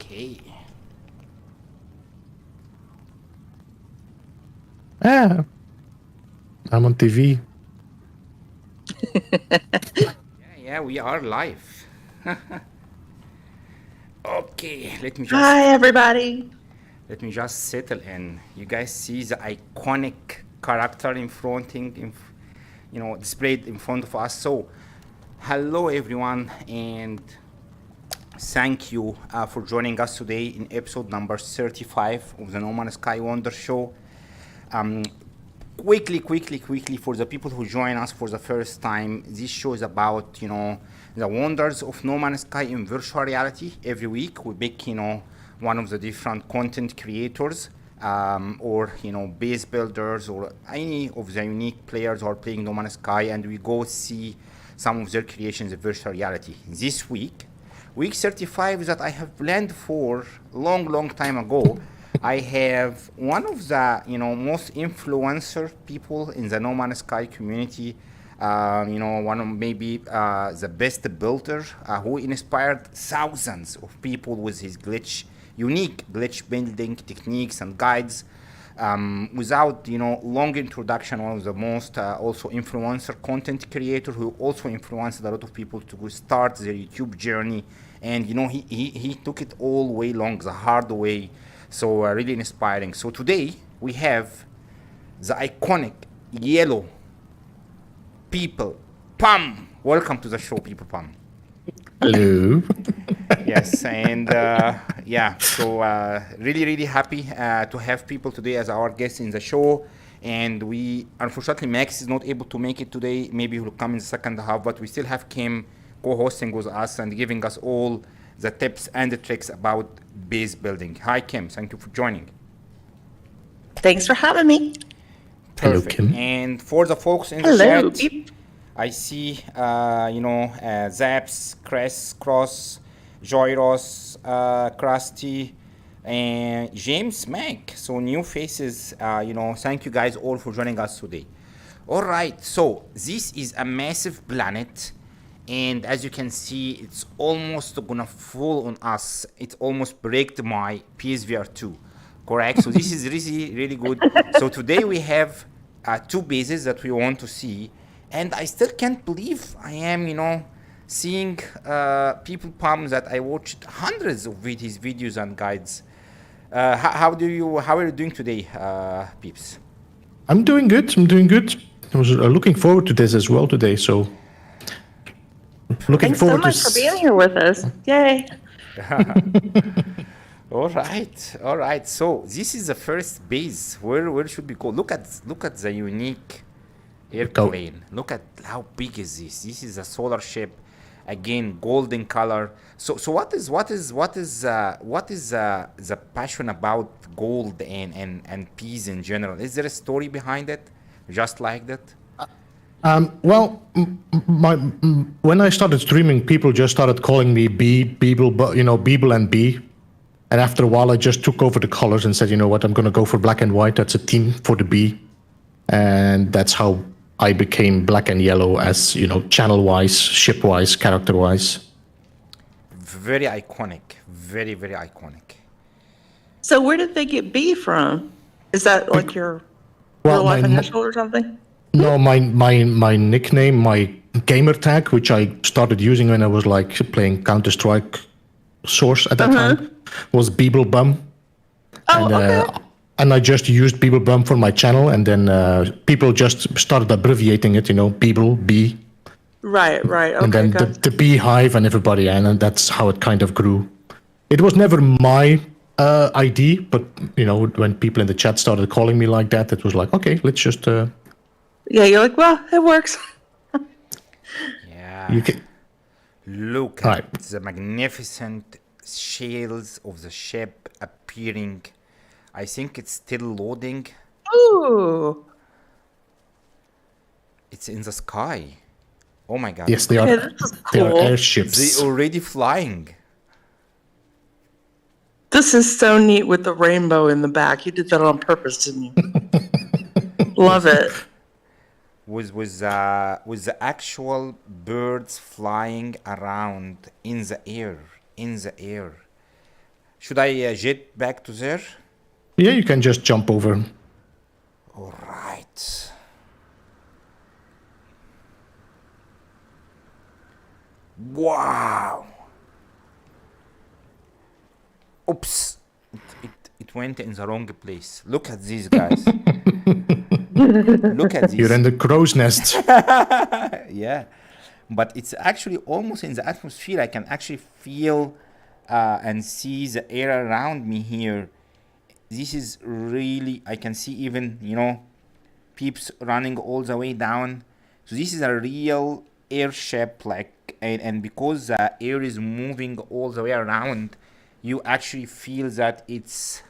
Okay. Ah, I'm on TV. Yeah, we are live. Okay, Hi, everybody. let me just settle in. You guys see the iconic character displayed in front of us. So, hello everyone, and thank you for joining us today in episode number 35 of the NMS Wonders Show. Um, quickly for the people who join us for the first time, this show is about the wonders of No Man's Sky in virtual reality. Every week we pick one of the different content creators, or base builders, or any of the unique players who are playing No Man's Sky, and we go see some of their creations in virtual reality. This week 35, that I have planned for long time ago. I have one of the most influencer people in the No Man's Sky community. One of maybe the best builder, who inspired thousands of people with his unique glitch building techniques and guides. Without long introduction, one of the most also influencer content creator who also influenced a lot of people to start their YouTube journey, and he took it all way long, the hard way. So really inspiring. So today we have the iconic yellow People Pum. Welcome to the show, People Pum. Hello. Yes, and so really happy to have people today as our guests in the show. And we, unfortunately, Max is not able to make it today. Maybe he'll come in the second half, but we still have Kim co-hosting with us and giving us all the tips and the tricks about base building. Hi, Kim. Thank you for joining. Thanks for having me. Hello, Perfect. Kim. And for the folks in the Hello. chat, I see, Zaps, Chris, Cross, Joyros, Krusty, and James Mac. So new faces, thank you guys all for joining us today. All right, so this is a massive planet. And as you can see, it's almost gonna fall on us. It almost break my PSVR 2, correct? So this is really good. So today we have two bases that we want to see. And I still can't believe I am, seeing People Palm that I watched hundreds of his videos and guides. How are you doing today, peeps? I'm doing good. I was looking forward to this as well today. So looking Thanks so forward much for being here with us. Yay. All right. So this is the first base. Where should we go? Look at the unique airplane. Look at how big is this. This is a solar ship, again golden color. So what is the passion about gold and peas in general? Is there a story behind it, just like that? When I started streaming, people just started calling me Beeble, but Beeble and B. And after a while, I just took over the colors and said, you know what, I'm going to go for black and white. That's a theme for the B. And that's how I became black and yellow, as channel-wise, ship-wise, character-wise. Very iconic. Very iconic. So where did they get B from? Is that like your real life initial or something? No, my nickname, my gamer tag, which I started using when I was playing Counter-Strike Source at that time, was Beeblebum. Okay. And I just used Beeblebum for my channel, and then people just started abbreviating it, Beeble, B. Right. Okay. And then the beehive and everybody, and that's how it kind of grew. It was never my ID, but when people in the chat started calling me like that, it was like, okay, let's just. Yeah, you're like, well, it works. Yeah. You can. Look at the magnificent sails of the ship appearing. I think it's still loading. Ooh. It's in the sky. Oh my God. Yes, they are. Okay, this is They are cool. airships. They already flying. This is so neat with the rainbow in the back. You did that on purpose, didn't you? Love it. With the actual birds flying around in the air. Should I jet back to there? Yeah, you can just jump over. All right. Wow. Oops. It went in the wrong place. Look at these guys. Look at You're this. in the crow's nest. Yeah. But it's actually almost in the atmosphere. I can actually feel and see the air around me here. This is really, I can see even, peeps running all the way down. So this is a real airship, and because the air is moving all the way around, you actually feel that it's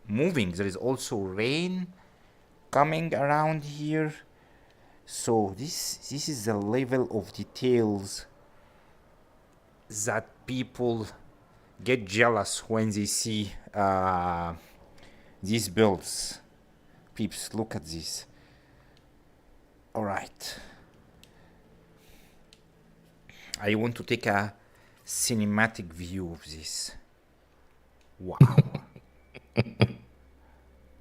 moving. There is also rain coming around here. So this is the level of details that people get jealous when they see these builds. Peeps, look at this. All right. I want to take a cinematic view of this. Wow.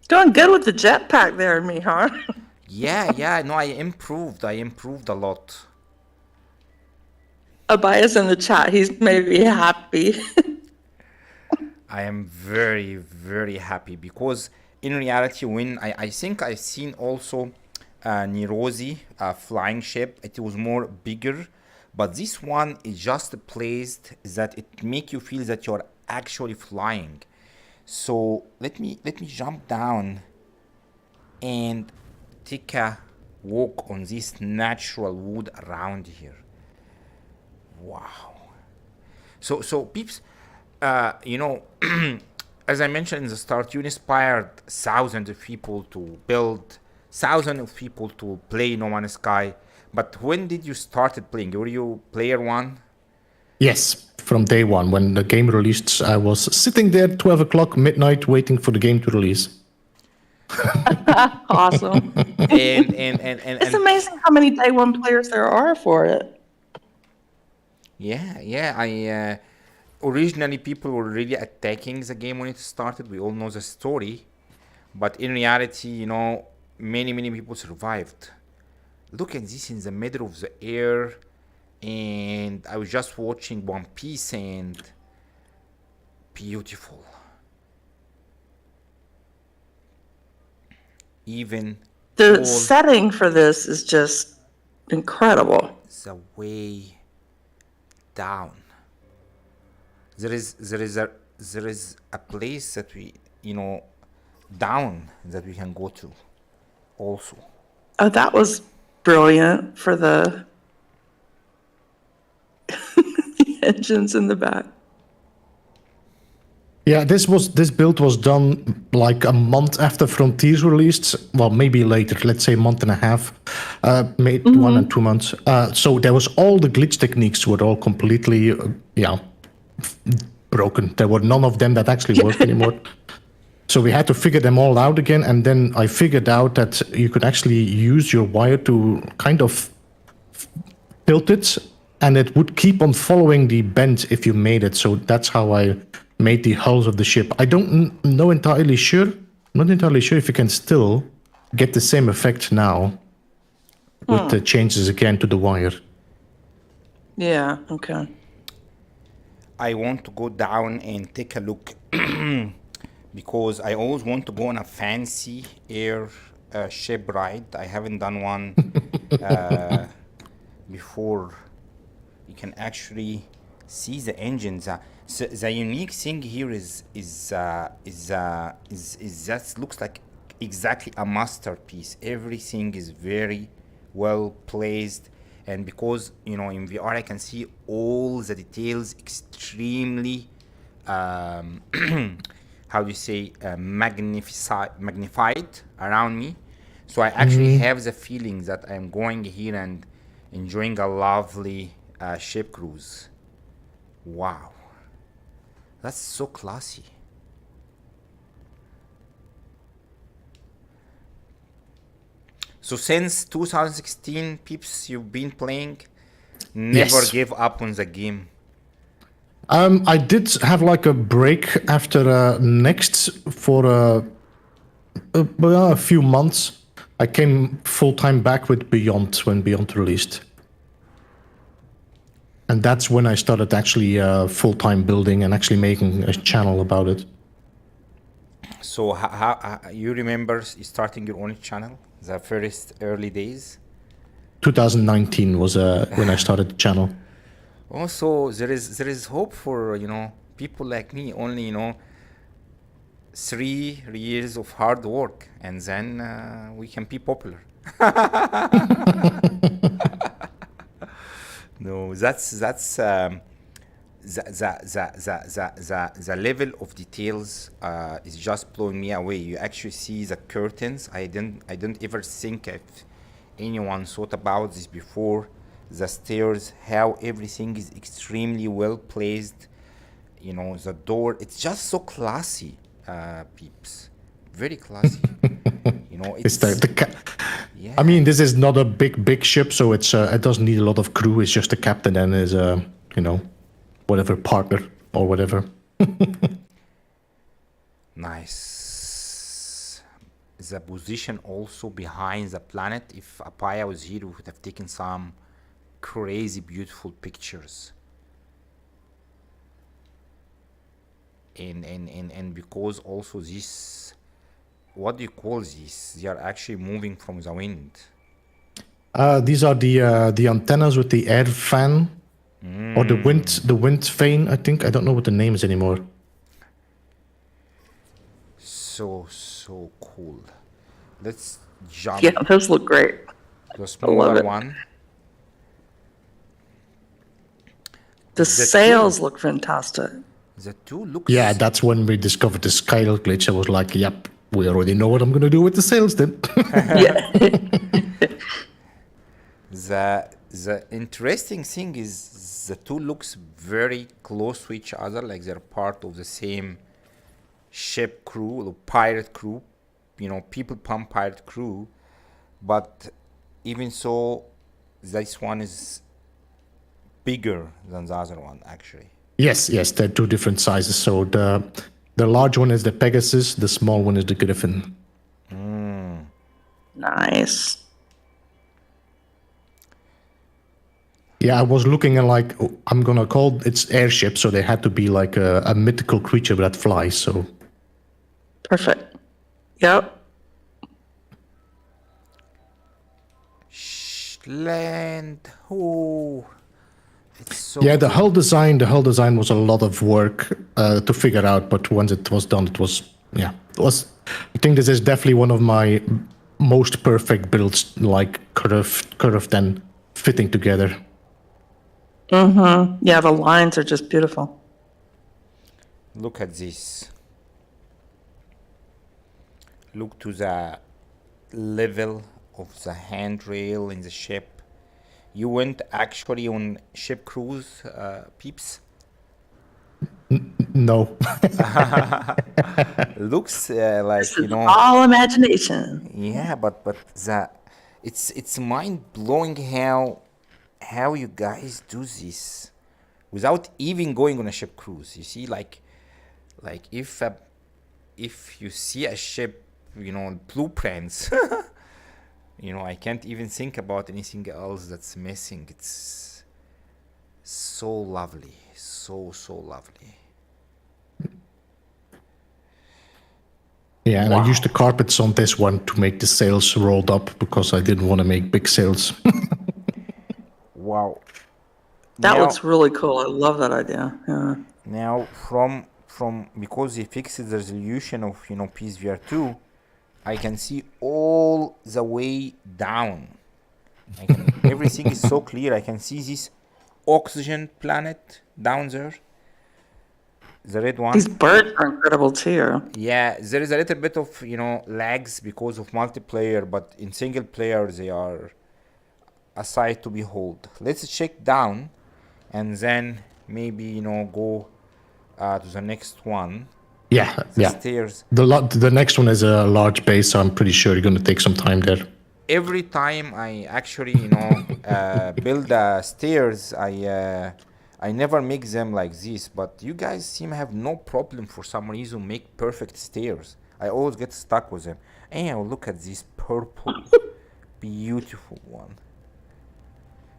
Doing good with the jetpack there, Mihar. Yeah, no, I improved a lot. Abaya's in the chat. He's maybe happy. I am very, very happy because in reality, when I think I've seen also Nirozi, a flying ship, it was more bigger, but this one is just placed that it make you feel that you're actually flying. So let me jump down and take a walk on this natural wood around here. Wow. So peeps, as I mentioned in the start, you inspired thousands of people to build, thousands of people to play No Man's Sky. But when did you started playing? Were you player one? Yes, from day one. When the game released, I was sitting there 12 o'clock midnight waiting for the game to release. Awesome. And It's amazing how many day one players there are for it. yeah. I originally people were really attacking the game when it started. We all know the story, but in reality, many people survived. Look at this in the middle of the air, and I was just watching One Piece, and beautiful. Even The setting for this is just incredible. the way down. There is a place that we down that we can go to also. Oh, that was brilliant for the engines in the back. Yeah, this build was done like a month after Frontiers released. Well, maybe later, let's say a month and a half, maybe 1 and 2 months. So there was all the glitch techniques were all completely, broken. There were none of them that actually worked anymore. So we had to figure them all out again. And then I figured out that you could actually use your wire to kind of tilt it, and it would keep on following the bend if you made it. So that's how I made the hulls of the ship. I don't know not entirely sure if you can still get the same effect now with the changes again to the wire. Yeah, okay. I want to go down and take a look because I always want to go on a fancy air ship ride. I haven't done one before. You can actually see the engines. So the unique thing here is that looks like exactly a masterpiece. Everything is very well placed, and because in VR I can see all the details extremely how do you say magnified around me. So I actually have the feeling that I'm going here and enjoying a lovely ship cruise. Wow. That's so classy. So since 2016, peeps, you've been playing, never Yes. give up on the game. I did have like a break after Next for a few months. I came full-time back with Beyond when Beyond released. And that's when I started actually full-time building and actually making a channel about it. So how you remember starting your own channel? The first early days? 2019 was when I started the channel. Also, there is hope for people like me. Only 3 years of hard work, and then we can be popular. No, that's the level of details is just blowing me away. You actually see the curtains. I didn't ever think if anyone thought about this before. The stairs, how everything is extremely well placed. The door, it's just so classy, peeps. Very classy. It's the yeah. I mean, this is not a big ship, so it doesn't need a lot of crew. It's just the captain and his whatever partner or whatever. Nice. The position also behind the planet. If Apaya was here, we would have taken some crazy beautiful pictures. And because also this, what do you call this? They are actually moving from the wind. These are the antennas with the air fan or the wind vane. I think, I don't know what the name is anymore. So cool. Let's jump. Yeah, those look great. The smaller it. one. The sails look fantastic. The two looks. Yeah, that's when we discovered the Skyler glitch. I was like, yep, we already know what I'm going to do with the sails then. Yeah. The interesting thing is the two looks very close to each other, like they're part of the same ship crew, or pirate crew, people pump pirate crew. But even so, this one is bigger than the other one, actually. Yes, they're two different sizes. So the large one is the Pegasus, the small one is the Griffon. Nice. Yeah, I was looking at like, I'm gonna call it's airship, so they had to be like a mythical creature that flies. So Perfect. Yep. Land. Oh, it's so. yeah, the hull design was a lot of work to figure out, but once it was done, it was. I think this is definitely one of my most perfect builds, like curved and fitting together. Mm-hmm. Yeah, the lines are just beautiful. Look at this. Look to the level of the handrail in the ship. You went actually on ship cruise, peeps? No. Looks like, All imagination. Yeah, but it's mind blowing how you guys do this without even going on a ship cruise. You see, like if you see a ship, blueprints, I can't even think about anything else that's missing. It's so lovely, so lovely. Yeah, and Wow. I used the carpets on this one to make the sails rolled up because I didn't want to make big sails. Wow. That Now- looks really cool. I love that idea. Yeah. Now, from because they fixed the resolution of PSVR2, I can see all the way down. Everything is so clear. I can see this oxygen planet down there, the red one. These birds are incredible too. Yeah, there is a little bit of lags because of multiplayer, but in single player they are a sight to behold. Let's check down, and then maybe go to the next one. Yeah, The yeah. stairs. The next one is a large base, so I'm pretty sure you're going to take some time there. Every time I actually build the stairs, I never make them like this, but you guys seem to have no problem for some reason make perfect stairs. I always get stuck with them. And look at this purple, beautiful one.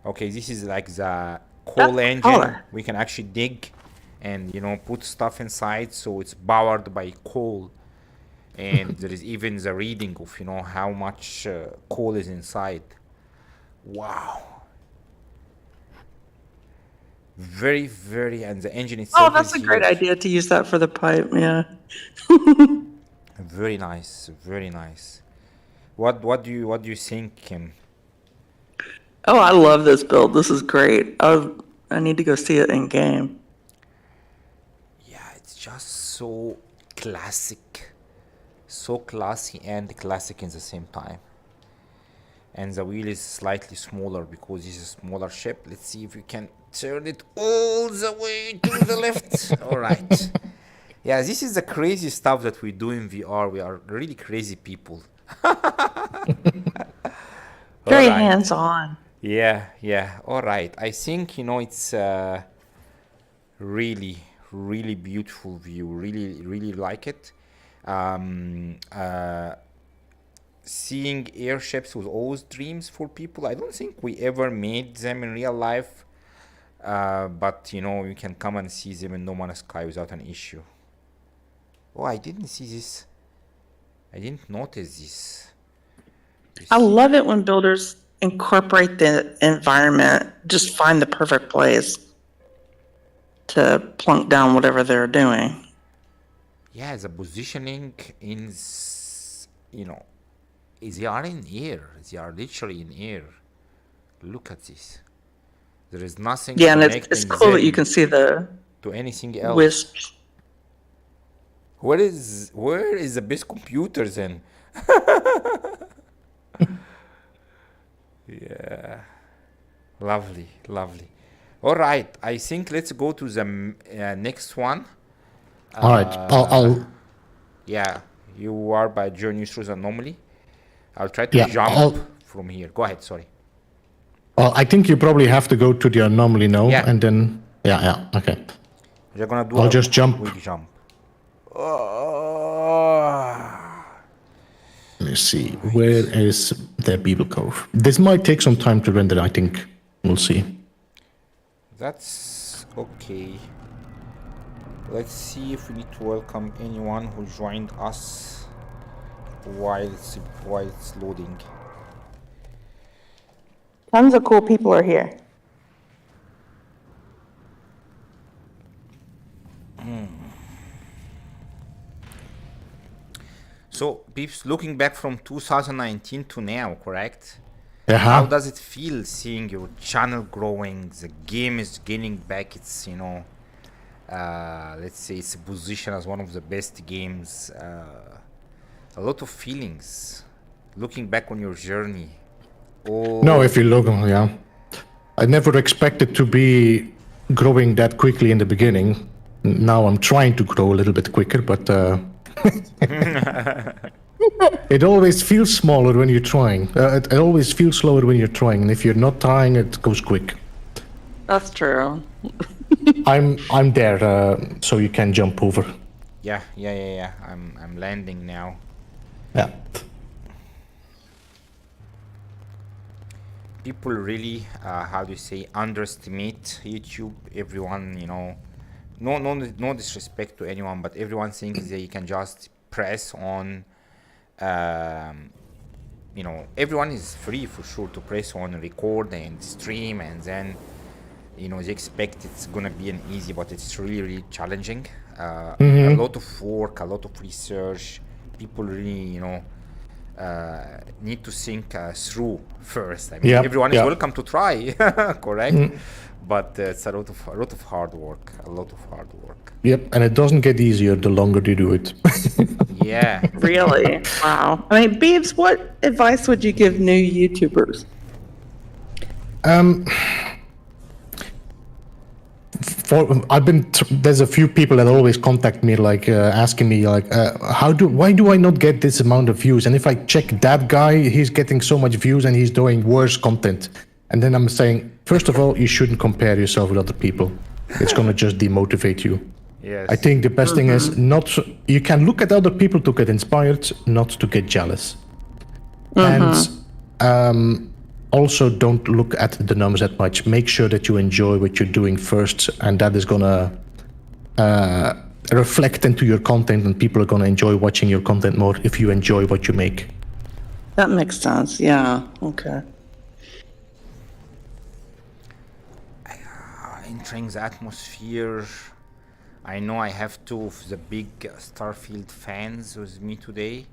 Okay, this is like the coal engine. color. We can actually dig and, you know, put stuff inside, so it's powered by coal. And there is even the reading of, you know, how much coal is inside. Wow. Very, very, and the engine itself. Oh, that's is a great huge. idea to use that for the pipe. Yeah. Very nice, very nice. What do you think, Kim? Oh, I love this build. This is great. I need to go see it in game. Yeah, it's just so classic, so classy and classic in the same time. And the wheel is slightly smaller because this is a smaller ship. Let's see if we can turn it all the way to the left. All right. Yeah, this is the crazy stuff that we do in VR. We are really crazy people. Very Alright. hands-on. Yeah, yeah. All right. I think, you know, it's really, really beautiful view. Really, really like it. Seeing airships was always dreams for people. I don't think we ever made them in real life. But, you know, you can come and see them in No Man's Sky without an issue. Oh, I didn't see this. I didn't notice this. You I see? love it when builders incorporate the environment, just find the perfect place to plunk down whatever they're doing. Yeah, the positioning in, you know, they are in air. They are literally in air. Look at this. There is nothing Yeah, and it's connecting cool that you them can see the to anything else. wisps. Where is the best computer then? Yeah, lovely, lovely. All right, I think let's go to the next one. All right, I'll Yeah, you are by journey through the anomaly. I'll try to Yeah, jump from here. Go ahead, sorry. I think you probably have to go to the anomaly now, Yeah. and then yeah, okay. We're gonna do I'll a just jump. quick jump. Let me see. Where is the Beeble Cove? This might take some time to render, I think. We'll see. That's okay. Let's see if we need to welcome anyone who joined us while it's loading. Tons of cool people are here. So, peeps, looking back from 2019 to now, correct? Yeah. How does it feel seeing your channel growing? The game is gaining back its, you know, let's say its position as one of the best games. A lot of feelings. Looking back on your journey. Oh, No, if you look, yeah. I never expected to be growing that quickly in the beginning. Now I'm trying to grow a little bit quicker, but it always feels smaller when you're trying. It always feels slower when you're trying, and if you're not trying, it goes quick. That's true. I'm there, so you can jump over. yeah. I'm landing now. Yeah. People really, how do you say, underestimate YouTube. Everyone, you know, no disrespect to anyone, but everyone thinks they can just press on. You know, everyone is free for sure to press on record and stream, and then, you know, they expect it's gonna be an easy, but it's really, really challenging. A lot of work, a lot of research. People really, you know, need to think through first. I mean, Yeah, everyone is yeah. welcome to try, correct? But it's a lot of hard work. A lot of hard work. Yep, and it doesn't get easier the longer you do it. Yeah. Really? Wow. I mean, Beebs, what advice would you give new YouTubers? There's a few people that always contact me, like asking me, like, why do I not get this amount of views? And if I check that guy, he's getting so much views and he's doing worse content. And then I'm saying, first of all, you shouldn't compare yourself with other people. It's gonna just demotivate you. Yes. I think the best thing is not. You can look at other people to get inspired, not to get jealous. And also don't look at the numbers that much. Make sure that you enjoy what you're doing first, and that is gonna reflect into your content, and people are gonna enjoy watching your content more if you enjoy what you make. That makes sense. Yeah. Okay. Entering the atmosphere. I know I have two of the big Starfield fans with me today,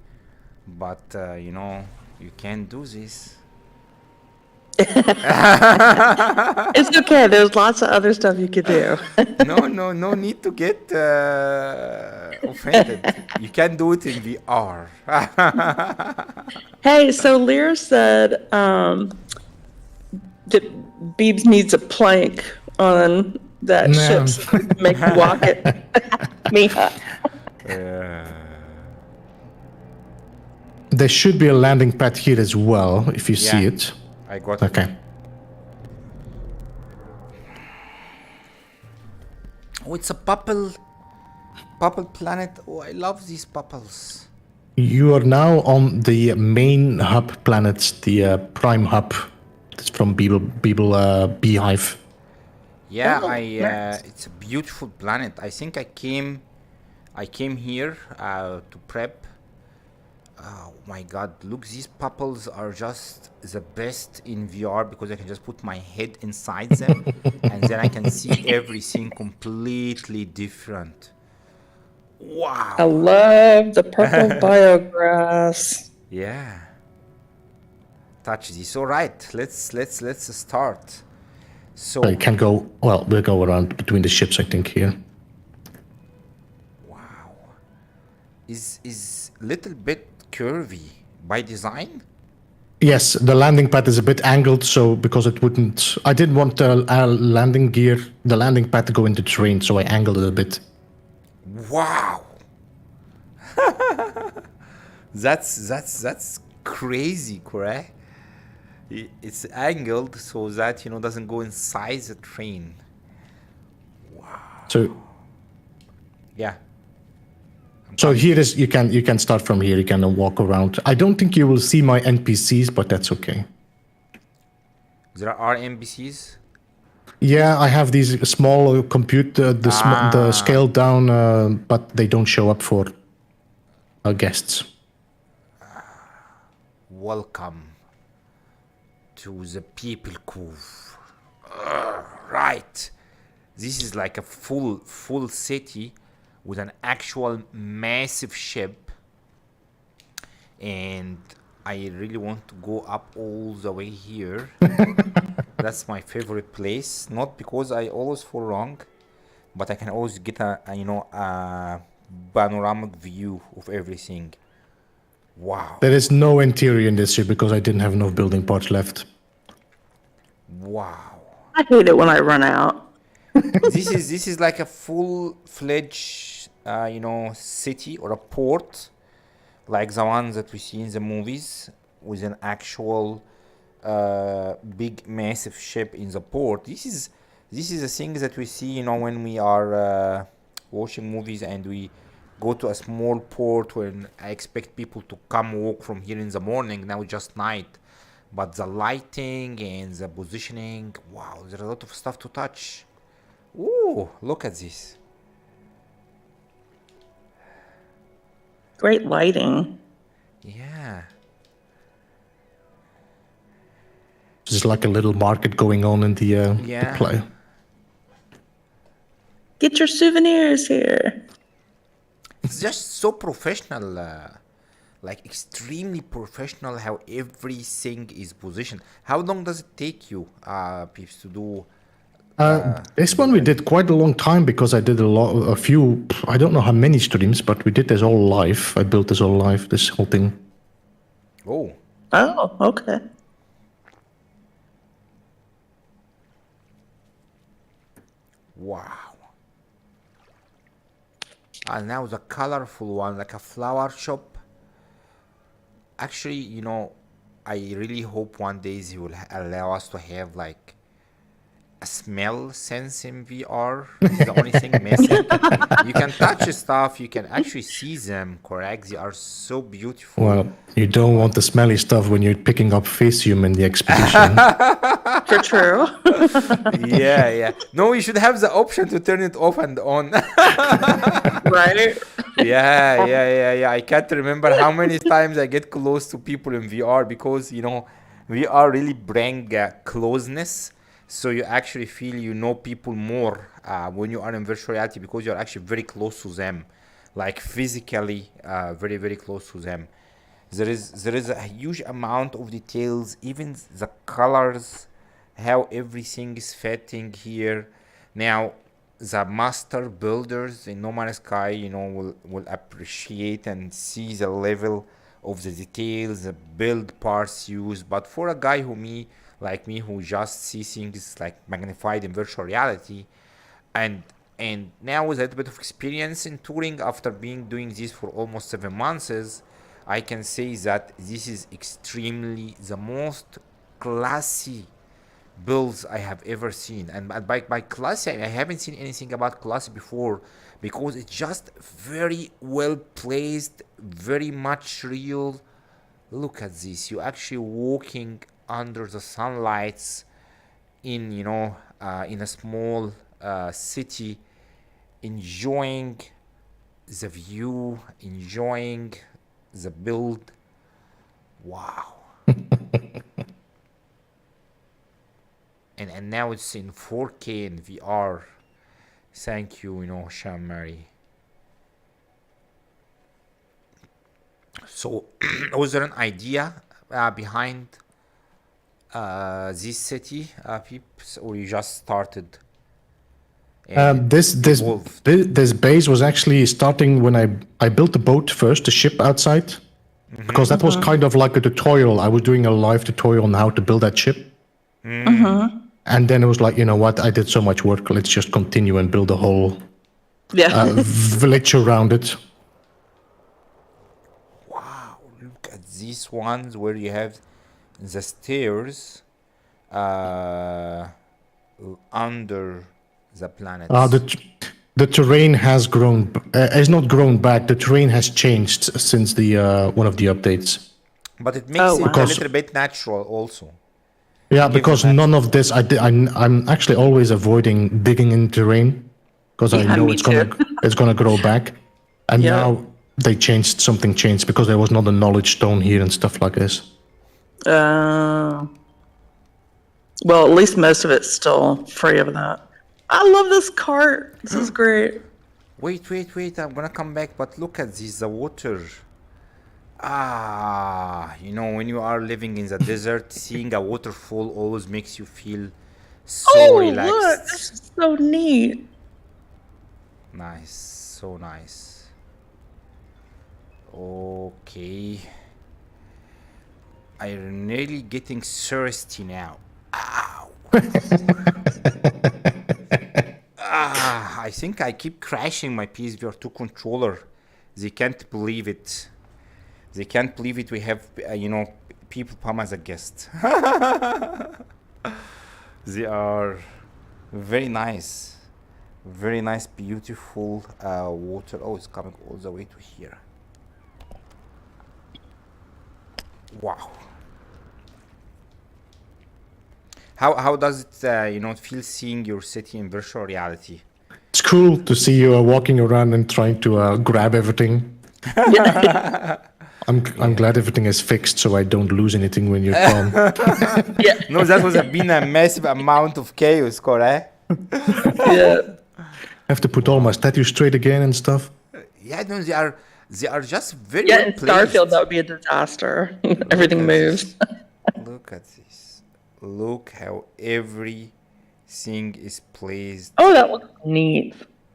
but you know, you can't do this. It's okay. There's lots of other stuff you could do. No need to get offended. You can do it in VR. Hey, so Lear said that Beebs needs a plank on that No. ship so he can make you walk it. Mija. There should be a landing pad here as well, if you see Yeah. it. I got it. Okay. Oh, it's a purple planet. Oh, I love these purples. You are now on the main hub planet, the prime hub. It's from Beeble Beehive. Yeah, Oh, nice. it's a beautiful planet. I think I came here to prep. Oh my god, look, these pupils are just the best in VR because I can just put my head inside them and then I can see everything completely different. I Wow. love the purple biograss. Yeah. Touch this. All right, let's start. So You can go, well, we'll go around between the ships, I think, here. wow. Is little bit curvy by design? Yes, the landing pad is a bit angled, so because it wouldn't... I didn't want the landing gear, the landing pad to go into terrain, so I angled it a bit. Wow. That's crazy, correct? It's angled so that, you know, doesn't go inside the train. So Yeah. so here is, you can start from here, you can walk around. I don't think you will see my NPCs, but that's okay. There are NPCs. Yeah, I have these small compute, the scaled down, but they don't show up for guests. Welcome to the People Cove. Right. This is like a full city with an actual massive ship, and I really want to go up all the way here. That's my favorite place, not because I always fall wrong, but I can always get a panoramic view of everything. Wow. There is no interior in this ship because I didn't have enough building parts left. Wow. I hate it when I run out. This is like a full-fledged city or a port, like the ones that we see in the movies, with an actual big massive ship in the port. This is the thing that we see, you know, when we are watching movies and we go to a small port when I expect people to come walk from here in the morning. Now it's just night, but the lighting and the positioning, wow, there's a lot of stuff to touch. Ooh, look at this. Great lighting. Yeah. There's like a little market going on in the Yeah. play. Get your souvenirs here. It's just so professional, like extremely professional how everything is positioned. How long does it take you, Peeps, to do? This one we did quite a long time because I did a few, I don't know how many streams, but we did this all live. I built this all live, this whole thing. Oh, Oh, okay. wow. And now the colorful one, like a flower shop. Actually, you know, I really hope one day they will allow us to have like a smell sense in VR. This is the only thing missing. You can touch stuff, you can actually see them, correct? They are so beautiful. Well, you don't want the smelly stuff when you're picking up Facium in the expedition. For true. Yeah. No, you should have the option to turn it off and on. Right? Yeah. I can't remember how many times I get close to people in VR because, VR really bring closeness. So you actually feel you know people more when you are in virtual reality because you're actually very close to them, like physically very, very close to them. There is a huge amount of details, even the colors, how everything is fitting here. Now, the master builders in No Man's Sky, will appreciate and see the level of the details, the build parts used. But for a guy like me, who just see things like magnified in virtual reality, and now with a little bit of experience in touring after doing this for almost 7 months, I can say that this is extremely the most classy builds I have ever seen. And by classy, I haven't seen anything about classy before because it's just very well placed, very much real. Look at this. You're actually walking under the sunlights in in a small city, enjoying the view, enjoying the build. Wow. and now it's in 4K in VR. Thank you, Sean Mary. So was there an idea behind this city, peeps, or you just started? This base was actually starting when I built the boat first, the ship outside, because that was kind of like a tutorial. I was doing a live tutorial on how to build that ship. And then it was like, you know what? I did so much work. Let's just continue and build a whole village around it. Wow, look at these ones where you have the stairs under the planet. The terrain has grown. Has not grown back. The terrain has changed since the one of the updates. But it makes it a little bit natural also. Yeah, because none of this, I'm actually always avoiding digging in terrain because I know it's gonna grow back. And now they something changed because there was not a knowledge stone here and stuff like this. Well, at least most of it's still free of that. I love this cart. This is great. Wait. I'm gonna come back, but look at this, the water. When you are living in the desert, seeing a waterfall always makes you feel so relaxed. Look, this is so neat. Nice, so nice. Okay. I'm nearly getting thirsty now. Ow. I think I keep crashing my PSVR 2 controller. They can't believe it. We have, people come as a guest. They are very nice. Very nice, beautiful water. Oh, it's coming all the way to here. Wow. How does it, feel seeing your city in virtual reality? It's cool to see you walking around and trying to grab everything. I'm glad everything is fixed so I don't lose anything when you're gone. No, that was been a massive amount of chaos, correct? Yeah. I have to put all my statues straight again and stuff. Yeah, no, they are just very Yeah, well in placed. Starfield, that would be a disaster. Everything moves. Look at this. Look how everything is placed. Oh, that looks neat.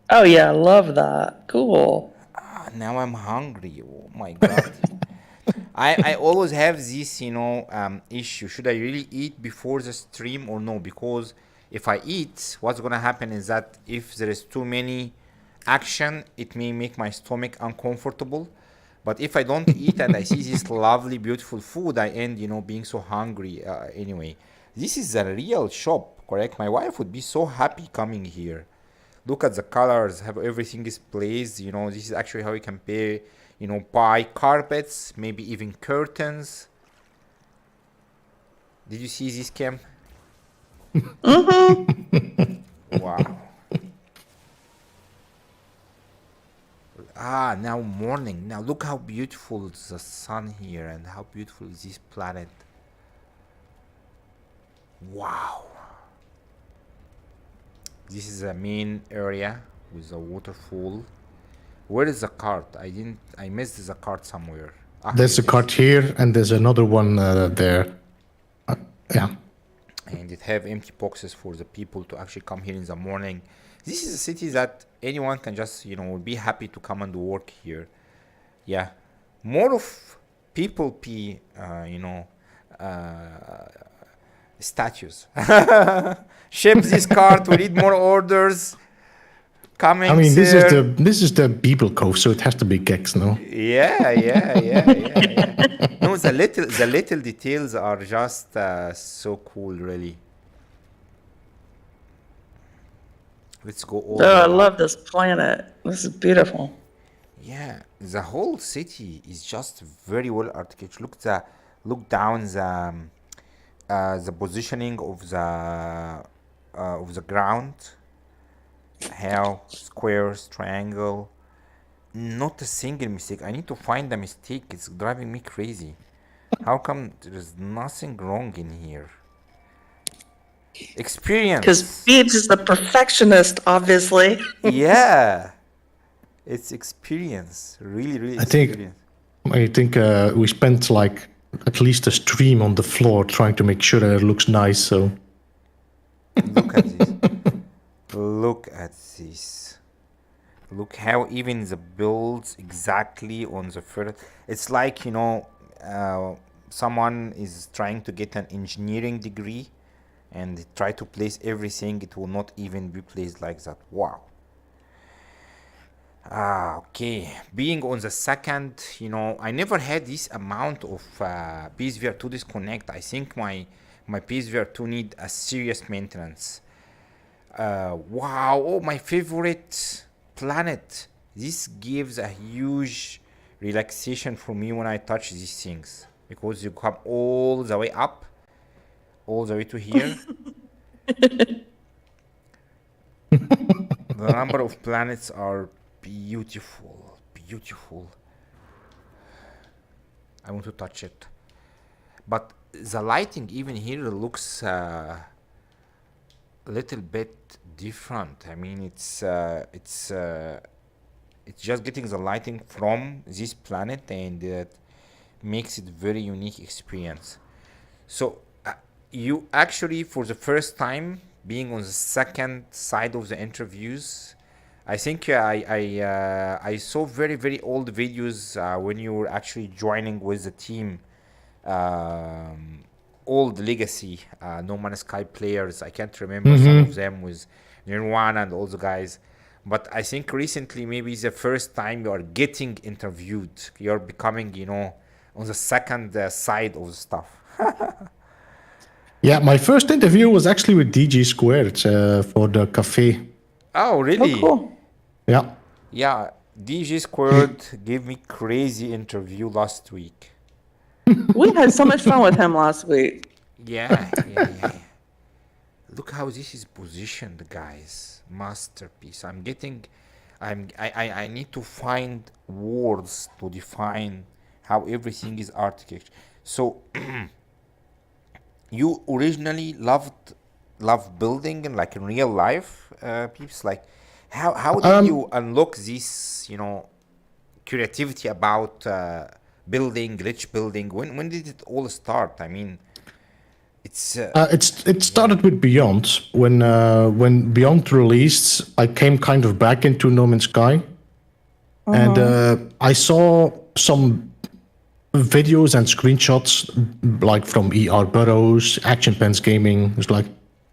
Oh, yeah, I love that. Cool. Now I'm hungry. Oh my god. I always have this, issue. Should I really eat before the stream or no? Because if I eat, what's gonna happen is that if there is too many action, it may make my stomach uncomfortable. But if I don't eat and I see this lovely, beautiful food, I end, being so hungry anyway. This is a real shop. correct? My wife would be so happy coming here. Look at the colors, how everything is placed. You know, this is actually how we can pay, you know, buy carpets, maybe even curtains. Did you see this, Kim? Wow. Ah, now morning. Now look how beautiful is the sun here and how beautiful is this planet. Wow. This is the main area with the waterfall. Where is the cart? I missed the cart somewhere. There's a here it is. cart here, and there's another one there. Yeah. And it have empty boxes for the people to actually come here in the morning. This is a city that anyone can just, you know, be happy to come and work here. Yeah. More of people you know, statues. Ship this cart, we need more orders. Coming I mean, soon. this is the Beeble Cove, so it has to be gex, no? Yeah. No, the little details are just so cool, really. Let's go all Oh, the I way love up. this planet. This is beautiful. Yeah, the whole city is just very well architected. Look down the positioning of the ground. How squares, triangle. Not a single mistake. I need to find the mistake. It's driving me crazy. How come there's nothing wrong in here? Because Experience. Beebs is the perfectionist, obviously. Yeah. It's experience. Really I think experience. we spent like at least a stream on the floor trying to make sure that it looks nice. So Look at this. Look at this. Look how even the builds exactly on the first. It's like, you know, someone is trying to get an engineering degree and try to place everything. It will not even be placed like that. Wow. Okay. Being on the second, you know, I never had this amount of PSVR 2 disconnect. I think my PSVR 2 need a serious maintenance. Wow, oh, my favorite planet. This gives a huge relaxation for me when I touch these things because you come all the way up, all the way to here. The number of planets are beautiful. I want to touch it, but the lighting even here looks little bit different. I mean, it's just getting the lighting from this planet, and it makes it very unique experience. So you actually, for the first time, being on the second side of the interviews, I think I saw very old videos when you were actually joining with the team. Old legacy No Man's Sky players. I can't remember some of them with Nirvana and all the guys. But I think recently maybe the first time you are getting interviewed. You're becoming, you know, on the second side of the stuff. yeah, my first interview was actually with DG Squared for the cafe. Oh, really? Oh, cool. Yeah. Yeah, DG Squared gave me crazy interview last week. We had so much fun with him last week. Yeah. Look how this is positioned, guys. Masterpiece. I need to find words to define how everything is architected. So you originally loved building and like in real life, peeps. Like how did you unlock this, you know, creativity about building, rich building? When did it all start? I mean, it started with Beyond. When Beyond released, I came kind of back into No Man's Sky, and I saw some videos and screenshots like from ER Burrows, Action Pens Gaming. It's like,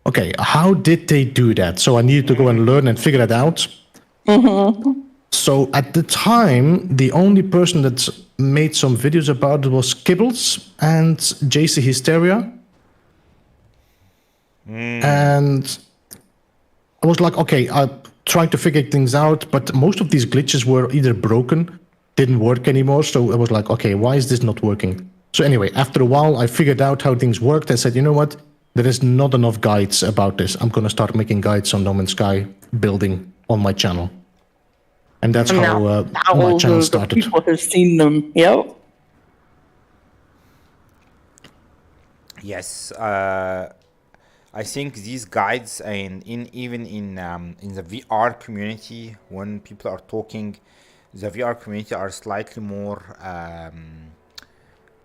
okay, how did they do that? So I needed to go and learn and figure it out. So at the time, the only person that made some videos about it was Kibbles and JC Hysteria. And I was like, okay, I'm trying to figure things out, but most of these glitches were either broken, didn't work anymore. So I was like, okay, why is this not working? So anyway, after a while, I figured out how things worked. I said, you know what? There is not enough guides about this. I'm going to start making guides on No Man's Sky building on my channel. And that's And how now my thousands channel of started. people have seen them. Yep. Yes, I think these guides and even in the VR community, when people are talking, the VR community are slightly more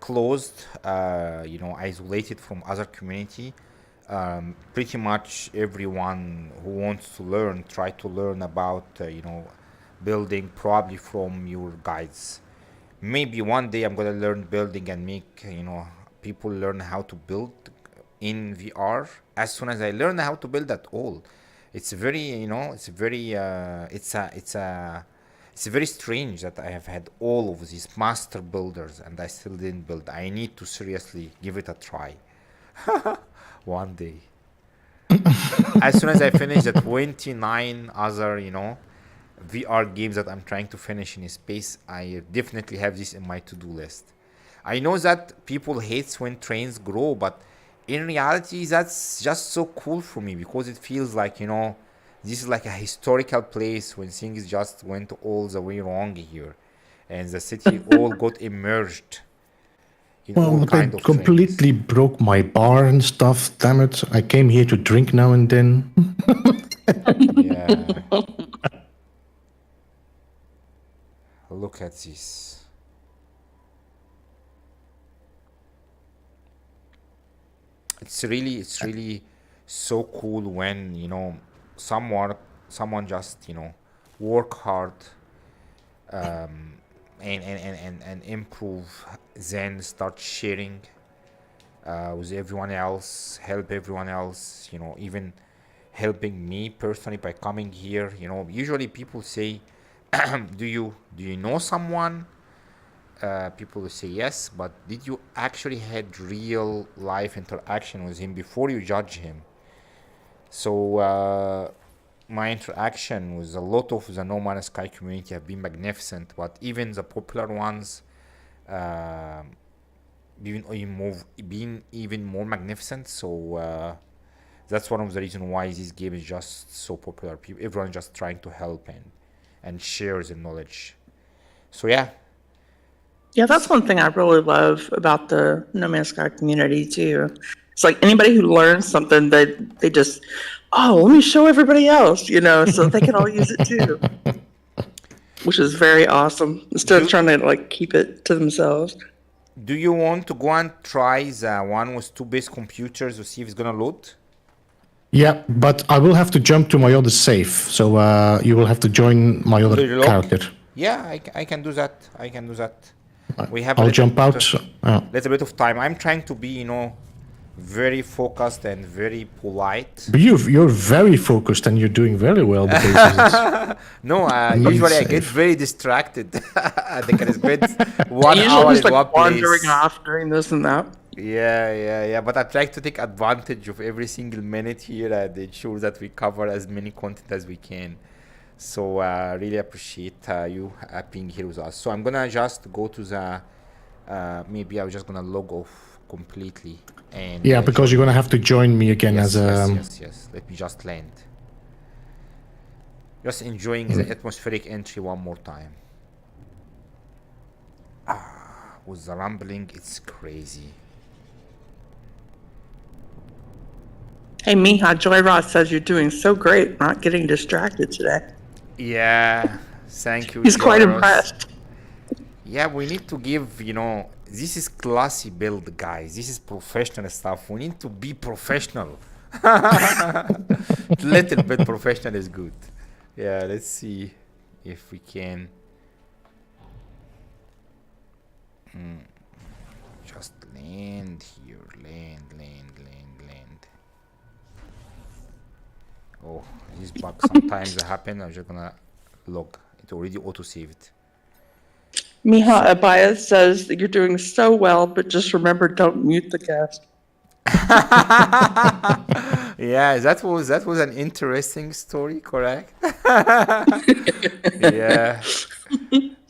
closed, isolated from other community. Pretty much everyone who wants to learn try to learn about building probably from your guides. Maybe one day I'm gonna learn building and make people learn how to build in VR. As soon as I learn how to build at all, it's very it's very strange that I have had all of these master builders and I still didn't build. I need to seriously give it a try one day. As soon as I finish the 29 other VR games that I'm trying to finish in space, I definitely have this in my to-do list. I know that people hate when trains grow, but in reality, that's just so cool for me because it feels like, this is like a historical place when things just went all the way wrong here. And the city all got immersed in Well, all but they kind of completely trains. broke my bar and stuff. Damn it. I came here to drink now and then. Yeah. Look at this. It's really so cool when someone just work hard and improve, then start sharing with everyone else, help everyone else, even helping me personally by coming here. Usually people say, do you know someone? People will say yes, but did you actually had real life interaction with him before you judge him? So my interaction with a lot of the No Man's Sky community have been magnificent, but even the popular ones uh, been even more magnificent. So that's one of the reasons why this game is just so popular. Everyone just trying to help and share the knowledge. So yeah. Yeah, that's one thing I really love about the No Man's Sky community too. It's like anybody who learns something, they just, oh, let me show everybody else, so they can all use it too, which is very awesome. Instead of Do trying to like keep it to themselves. Do you want to go and try the one with two base computers to see if it's gonna load? Yeah, but I will have to jump to my other save. So you will have to join my other Relog? character. Yeah, I can do that. I can do that. We have a I'll little jump bit out. little bit of time. I'm trying to be, very focused and very polite. But you're very focused and you're doing very well. Because No, Not usually I get safe. very distracted. I think I spend 1 Usually hour just in one like wandering place. off doing this and that. Yeah. But I try to take advantage of every single minute here and ensure that we cover as many content as we can. So really appreciate you being here with us. So I'm gonna just go to the maybe I'm just gonna log off completely and yeah, because you're join gonna you. have to join me again Yes, as a. yes. Let me just land. Just enjoying the atmospheric entry one more time. With the rumbling, it's crazy. Hey, Miha, Joy Ross says you're doing so great, not getting distracted today. Yeah, thank you. He's quite Joros. impressed. Yeah, we need to give, this is classy build, guys. This is professional stuff. We need to be professional. Little bit professional is good. Yeah, let's see if we can just land here. Land. Oh, this bug sometimes happen. I'm just gonna log. It already auto-saved. Miha Abayas says that you're doing so well, but just remember, don't mute the guest. Yeah, that was an interesting story, correct? Yeah,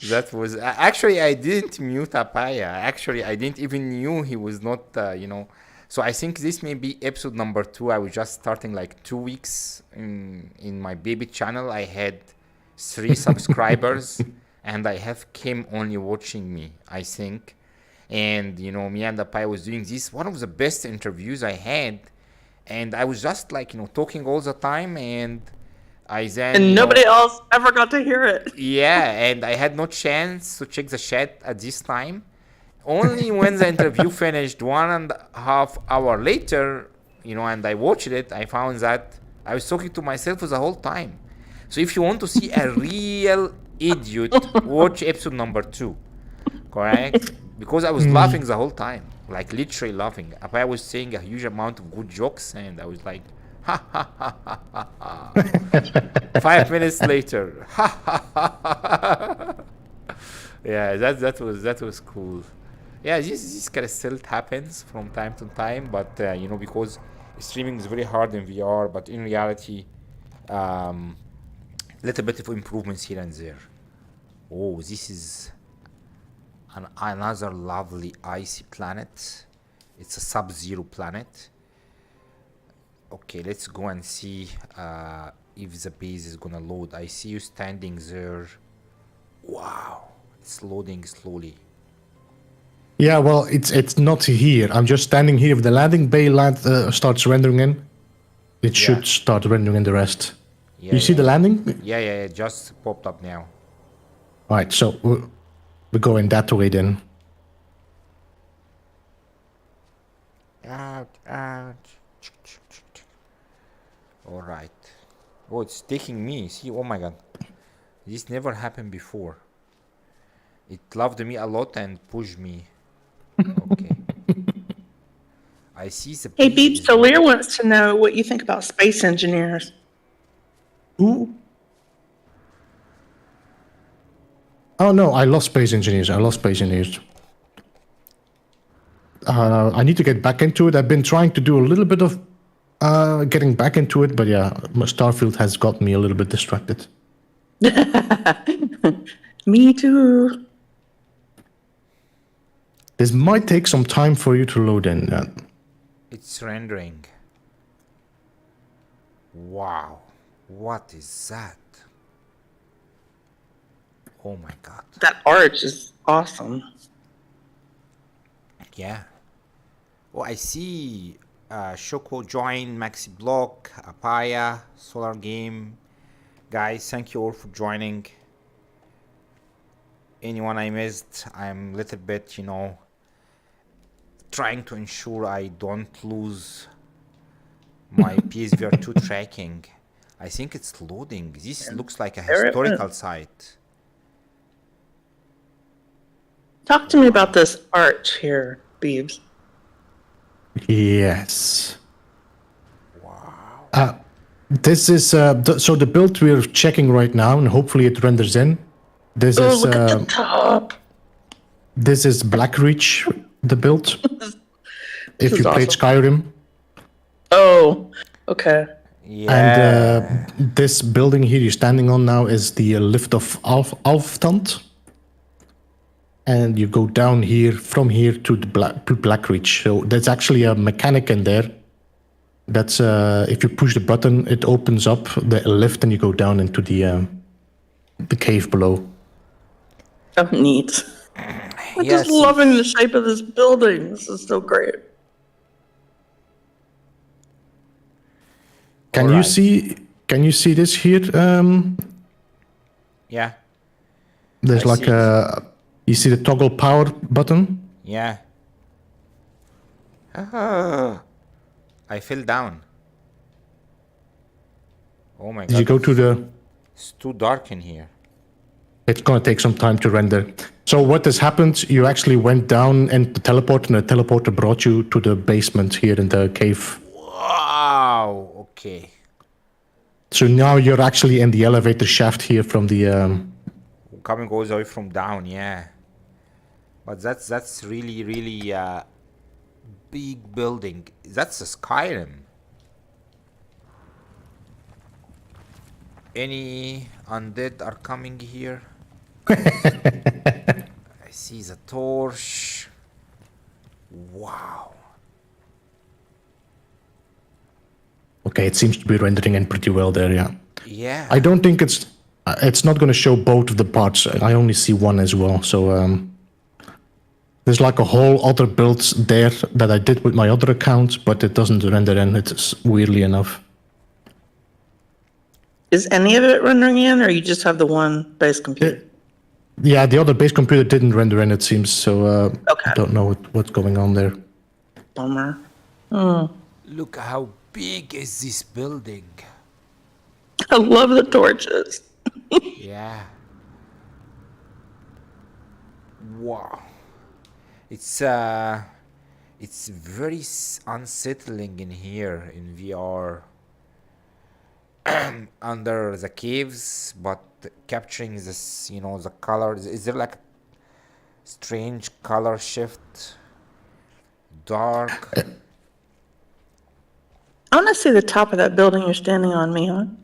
that was actually I didn't mute Apaya. Actually, I didn't even knew he was not. So I think this may be episode number 2. I was just starting like 2 weeks in my baby channel. I had 3 subscribers, and I have Kim only watching me, I think. And me and Apaya was doing this. One of the best interviews I had, and I was just like talking all the time, and I then And nobody else ever got to hear it. yeah, and I had no chance to check the chat at this time. Only when the interview finished 1.5 hours later, and I watched it, I found that I was talking to myself the whole time. So if you want to see a real idiot, watch episode number 2. Correct? Because I was laughing the whole time, like literally laughing. I was saying a huge amount of good jokes, and I was like, ha ha ha ha ha ha. 5 minutes later, ha ha ha ha. Yeah, that was cool. Yeah, this kind of still happens from time to time, but because streaming is very hard in VR, but in reality, little bit of improvements here and there. Oh, this is another lovely icy planet. It's a sub-zero planet. Okay, let's go and see if the base is gonna load. I see you standing there. Wow, it's loading slowly. Yeah, well, it's not here. I'm just standing here. If the landing bay starts rendering in, it should start rendering in the rest. Yeah, You see the landing? Yeah, it just popped up now. All right, so we're going that way then. Out. All right. Oh, it's taking me. See, oh my god, this never happened before. It loved me a lot and pushed me. Okay. I see the. Hey, base Beeb, is so not- Lear wants to know what you think about space engineers. Who? Oh no, I love space engineers. I need to get back into it. I've been trying to do a little bit of getting back into it, but yeah, Starfield has got me a little bit distracted. Me too. This might take some time for you to load in. It's rendering. Wow. What is that? Oh my god. That arch is awesome. Yeah. Oh, I see Shoko join, Maxi Block, Apaya, Solar Game. Guys, thank you all for joining. Anyone I missed, I'm a little bit, trying to ensure I don't lose my PSVR 2 tracking. I think it's loading. This looks like a historical site. Talk to me about this arch here, Beebs. Yes. Wow. This is so the build we're checking right now, and hopefully it renders in. This Oh, is look at the top. this is Blackreach, the build. If is you played awesome. Skyrim. Oh, okay. Yeah. And this building here you're standing on now is the lift of Alftant. And you go down here, from here to the Blackreach. So there's actually a mechanic in there. That's if you push the button, it opens up the lift and you go down into the cave below. Oh, neat. I'm Yes. just loving the shape of this building. This is so great. Can Alright. you see this here? Yeah. There's I like see a you see the toggle power button? Yeah. Ah, I fell down. Oh my god. Did you go to the It's too dark in here. It's gonna take some time to render. So what has happened, you actually went down and the teleporter brought you to the basement here in the cave. Wow. Okay. So now you're actually in the elevator shaft here from the Coming all the way from down, yeah. But that's really big building. That's a Skyrim. any undead are coming here. I see the torch. Wow. Okay, it seems to be rendering in pretty well there, yeah. Yeah. I don't think it's not going to show both of the parts. I only see one as well. So there's like a whole other builds there that I did with my other account, but it doesn't render in. It's weirdly enough. Is any of it rendering in, or you just have the one base computer? Yeah, the other base computer didn't render in, it seems. So Okay. I don't know what's going on there. Bummer. Look how big is this building. I love the torches. Yeah. Wow. It's very unsettling in here in VR. Under the caves, but capturing this, you know, the colors. Is there like a strange color shift? Dark. I want to see the top of that building you're standing on, Mihan.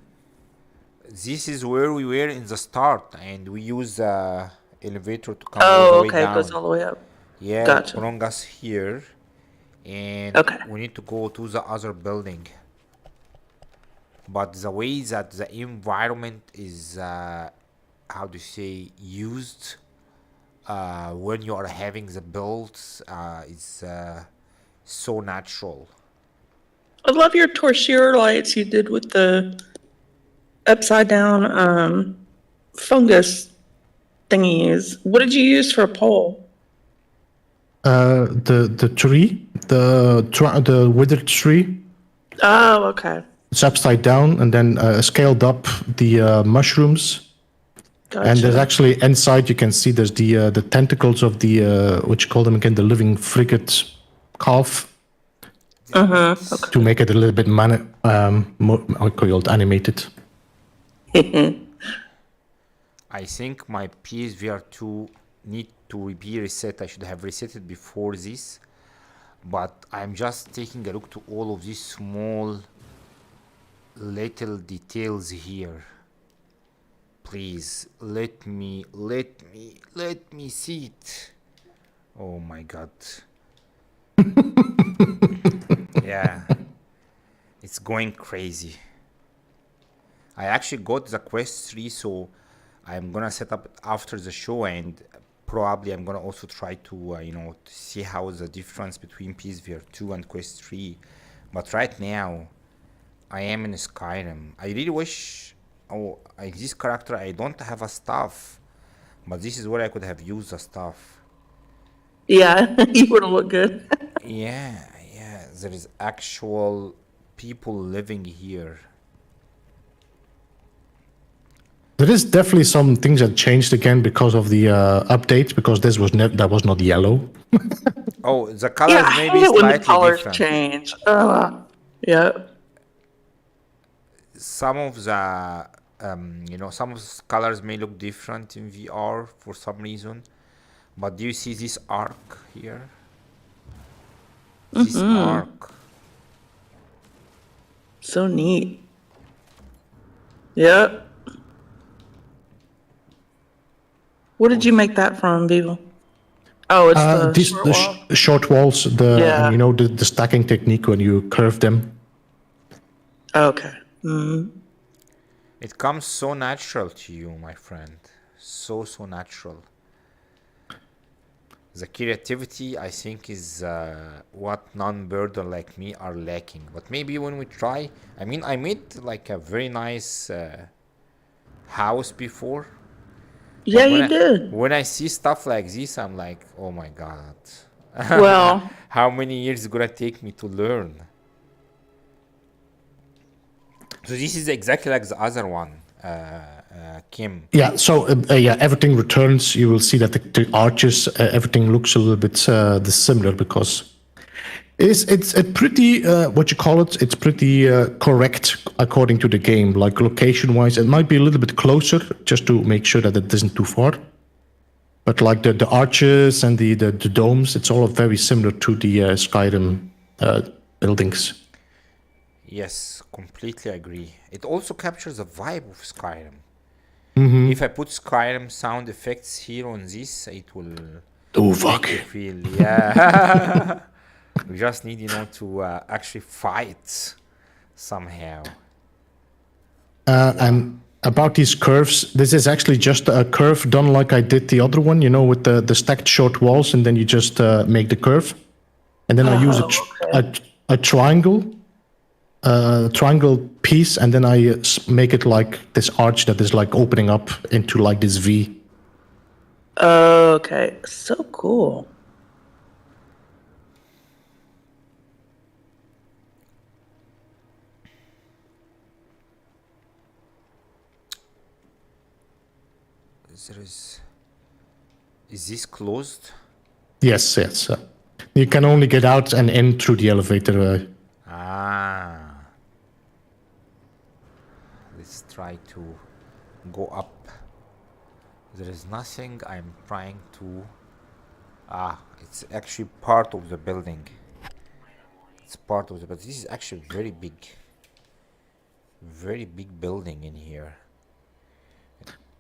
This is where we were in the start, and we use the elevator to come all Oh, the way okay. It down. goes all the way up. Yeah, Gotcha. it brought us here, and Okay. we need to go to the other building. But the way that the environment is, how to say, used when you are having the builds is so natural. I love your torchlight lights you did with the upside down fungus thingies. What did you use for a pole? The tree, the withered tree. Oh, okay. It's upside down, and then scaled up the mushrooms. Gotcha. And there's actually inside you can see there's the tentacles of the what you call them again, the living frigate Cove. Okay. To make it a little bit animated. I think my PSVR 2 need to be reset. I should have reset it before this, but I'm just taking a look to all of these small little details here. Please let me see it. Oh my god. Yeah, it's going crazy. I actually got the Quest 3, so I'm gonna set up after the show, and probably I'm gonna also try to to see how the difference between PSVR 2 and Quest 3. But right now I am in Skyrim. I really wish, this character, I don't have a staff, but this is where I could have used the staff. Yeah, you would have looked good. Yeah, there is actual people living here. There is definitely some things that changed again because of the update, because this was that was not yellow. Oh, the colors Yeah, I may be hate it when the slightly colors different. change. Yeah. Some of the some of the colors may look different in VR for some reason. But do you see this arc here? This arc. So neat. Yep. What did you make that from, Beeble? Oh, it's the These short the wall? short walls, Yeah. the stacking technique when you curve them. Okay. It comes so natural to you, my friend. So natural. The creativity, I think, is what non-birder like me are lacking. But maybe when we try, I made like a very nice house before. Yeah, When you did. When I see stuff like this, I'm like, oh my god. Well, How many years is it gonna take me to learn? So this is exactly like the other one, Kim. Yeah, so everything returns. You will see that the arches, everything looks a little bit dissimilar because it's a pretty what you call it. It's pretty correct according to the game. Like location-wise, it might be a little bit closer just to make sure that it isn't too far. But like the arches and the domes, it's all very similar to the Skyrim buildings. Yes, completely agree. It also captures the vibe of Skyrim. Mm-hmm. If I put Skyrim sound effects here on this, it will Oh, fuck. make you feel, yeah. We just need, to actually fight somehow. And about these curves, this is actually just a curve done like I did the other one, with the stacked short walls, and then you just make the curve. And then I use a triangle piece, and then I make it like this arch that is like opening up into like this V. Okay, so cool. Is this closed? Yes. You can only get out and in through the elevator. Let's try to go up. There is nothing. I'm trying to... it's actually part of the building. But this is actually very big building in here.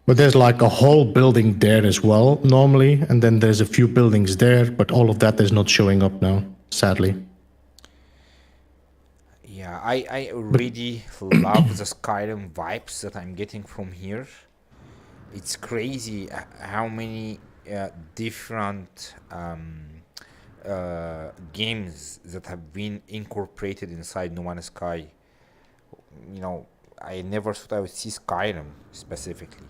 But there's like a whole building there as well, normally, and then there's a few buildings there, but all of that is not showing up now, sadly. Yeah, I really love the Skyrim vibes that I'm getting from here. It's crazy how many different games that have been incorporated inside No Man's Sky. I never thought I would see Skyrim specifically.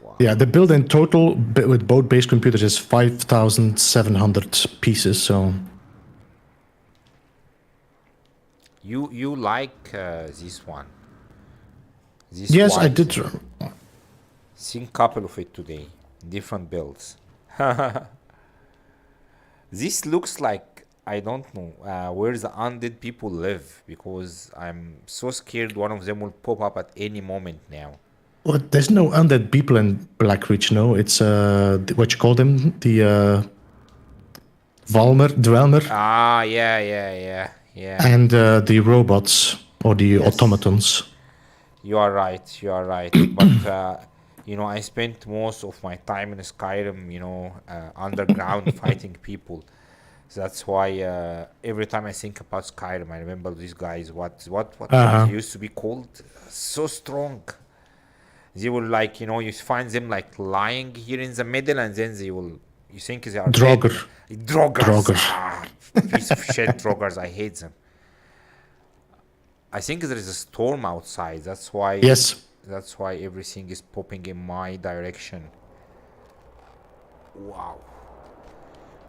Wow. Yeah, the build in total with both base computers is 5,700 pieces. So you like this one? Yes, I did. Seen couple of it today, different builds. This looks like, I don't know where the undead people live, because I'm so scared one of them will pop up at any moment now. Well, there's no undead people in Blackreach, no. It's what you call them, the Dwelmer. Yeah. And the robots or the automatons. You are right. But I spent most of my time in Skyrim, underground fighting people. So that's why every time I think about Skyrim, I remember these guys. What they used to be called? So strong. They will you find them lying here in the middle, and then you think they are Draugr. Draugrs. Piece of shit, Draugrs. I hate them. I think there is a storm outside. That's why. Yes. That's why everything is popping in my direction. Wow.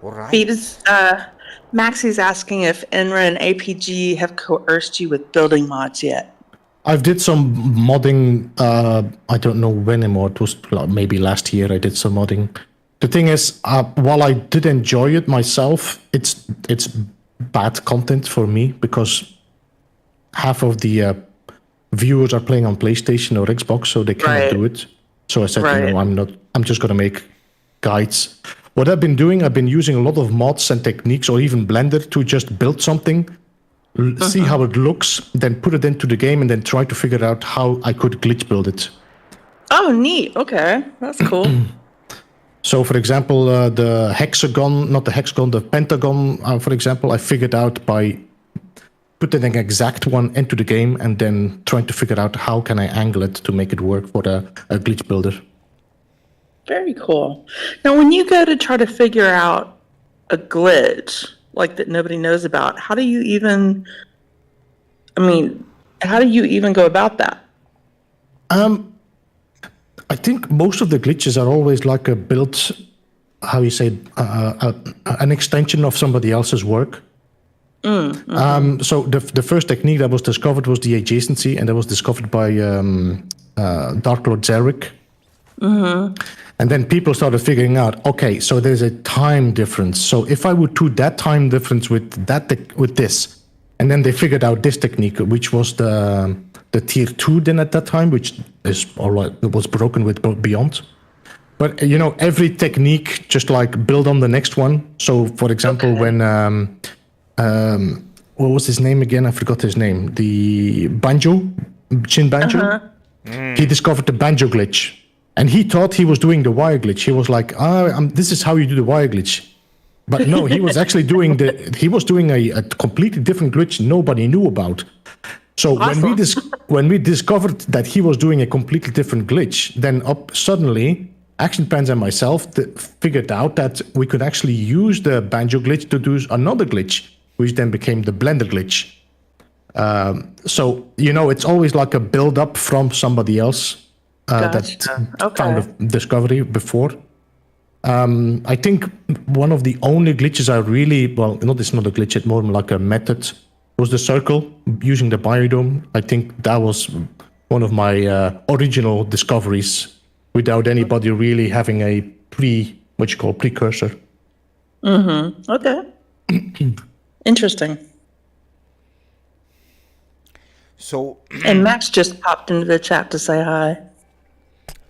All right. Maxie's asking if Enra and APG have coerced you with building mods yet. I've did some modding. I don't know when anymore. It was maybe last year I did some modding. The thing is, while I did enjoy it myself, it's bad content for me because half of the viewers are playing on PlayStation or Xbox, so they cannot do it. So I said, I'm just gonna make guides. What I've been doing, I've been using a lot of mods and techniques, or even Blender, to just build something, see how it looks, then put it into the game, and then try to figure out how I could glitch build it. Oh, neat. Okay, that's cool. So, for example, the pentagon, for example, I figured out by putting an exact one into the game and then trying to figure out how can I angle it to make it work for a glitch builder. Very cool. Now, when you go to try to figure out a glitch like that nobody knows about, how do you even go about that? I think most of the glitches are always like a built, an extension of somebody else's work. So the first technique that was discovered was the adjacency, and that was discovered by Dark Lord Zarek. And then people started figuring out, okay, so there's a time difference. So if I would do that time difference with this, and then they figured out this technique, which was the tier 2 then at that time, which is it was broken with Beyond. But every technique just build on the next one. So for example, when what was his name again? I forgot his name. The Chin Banjo. He discovered the banjo glitch, and he thought he was doing the wire glitch. He was like, this is how you do the wire glitch. But no, he was actually doing a completely different glitch nobody knew about. So Awesome. when we discovered that he was doing a completely different glitch, then suddenly Action Pants and myself figured out that we could actually use the banjo glitch to do another glitch, which then became the blender glitch. So it's always like a build up from somebody else Gotcha. that found a discovery before. I think one of the only glitches I really, it's not a glitch, it's more like a method, was the circle using the biodome. I think that was one of my original discoveries without anybody really having a precursor. Okay. Interesting. So, And Max just popped into the chat to say hi.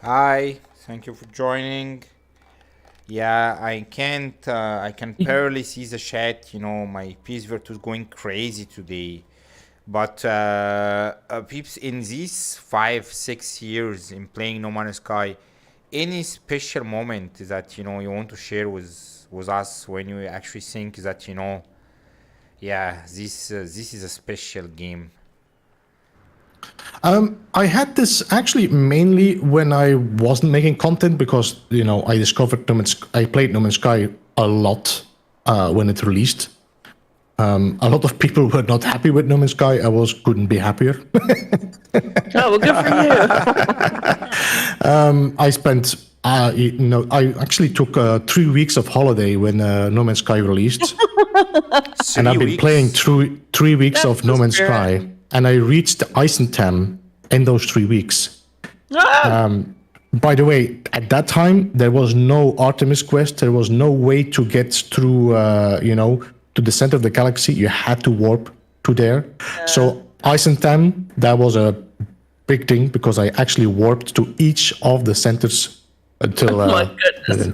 hi, thank you for joining. Yeah, I can barely see the chat. My PS Virtus is going crazy today. But peeps, in these 5-6 years in playing No Man's Sky, any special moment that you want to share with us when you actually think that this is a special game? I had this actually mainly when I wasn't making content because I discovered I played No Man's Sky a lot when it released. A lot of people were not happy with No Man's Sky. Couldn't be happier. Oh, well, good for you. I spent I actually took 3 weeks of holiday when No Man's Sky released, and I've been playing through 3 weeks That's of No the Man's spirit. Sky, and I reached Eisentam in those 3 weeks. By the way, at that time there was no Artemis quest. There was no way to get through, to the center of the galaxy. You had to warp to there. So Eisentam, that was a big thing because I actually warped to each of the centers until. Oh my goodness.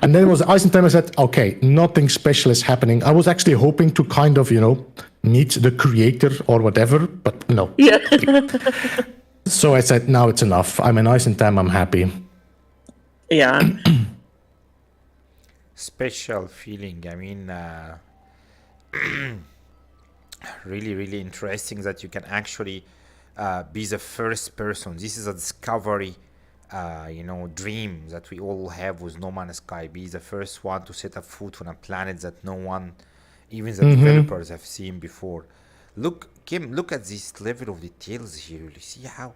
And then it was Eisentam. I said, okay, nothing special is happening. I was actually hoping to kind of, meet the creator or whatever, but no. Yeah. So I said, now it's enough. I'm in Eisentam. I'm happy. Yeah. Special feeling. I mean, really, really interesting that you can actually be the first person. This is a discovery, dream that we all have with No Man's Sky. Be the first one to set a foot on a planet that no one, even the developers, have seen before. Look, Kim, look at this level of details here. You see how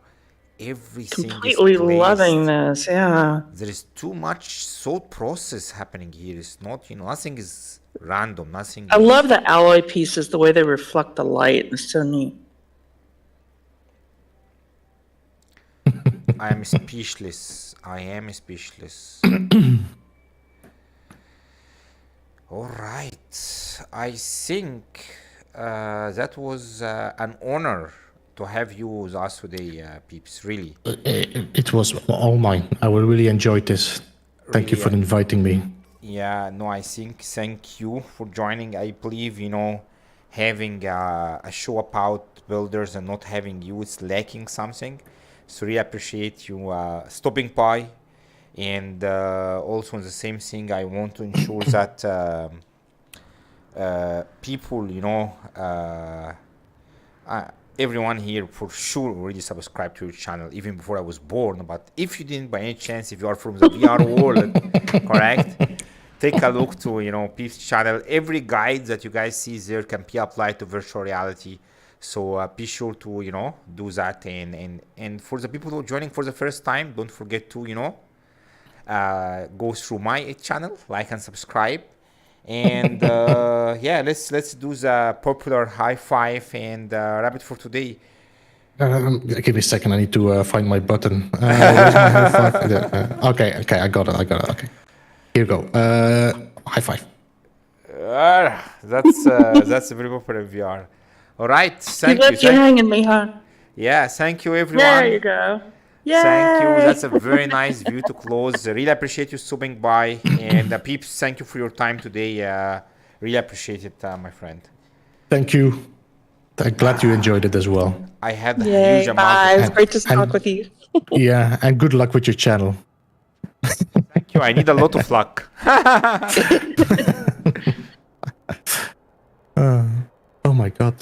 everything Completely is placed. loving this. Yeah. There is too much thought process happening here. It's not, nothing is random. Nothing. I love the alloy pieces, the way they reflect the light. It's so neat. I am speechless. I am speechless. All right. I think that was an honor to have you with us today, peeps. Really. It was all mine. I really enjoyed this. Thank you for inviting me. Yeah, no, I think thank you for joining. I believe, having a show about builders and not having you is lacking something. So really appreciate you stopping by. And also on the same thing, I want to ensure that people, everyone here for sure already subscribed to your channel even before I was born. But if you didn't by any chance, if you are from the VR world, correct? Take a look to, Peep's channel. Every guide that you guys see there can be applied to virtual reality. So be sure to, do that. And for the people who are joining for the first time, don't forget to, go through my channel, like and subscribe. And let's do the popular high five and rabbit for today. Give me a second. I need to find my button. Where's my high five? Okay, I got it. Okay, here you go. High five. That's a very popular VR. All right, thank you. You're hanging me, huh? Yeah, thank you, everyone. There you go. Yay! Thank you. That's a very nice view to close. Really appreciate you stopping by. And peeps, thank you for your time today. Really appreciate it, my friend. Thank you. I'm glad you enjoyed it as well. I had a Yay, huge bye. amount It's of... great to talk and- with you. Yeah, and good luck with your channel. Thank you. I need a lot of luck. Oh my god.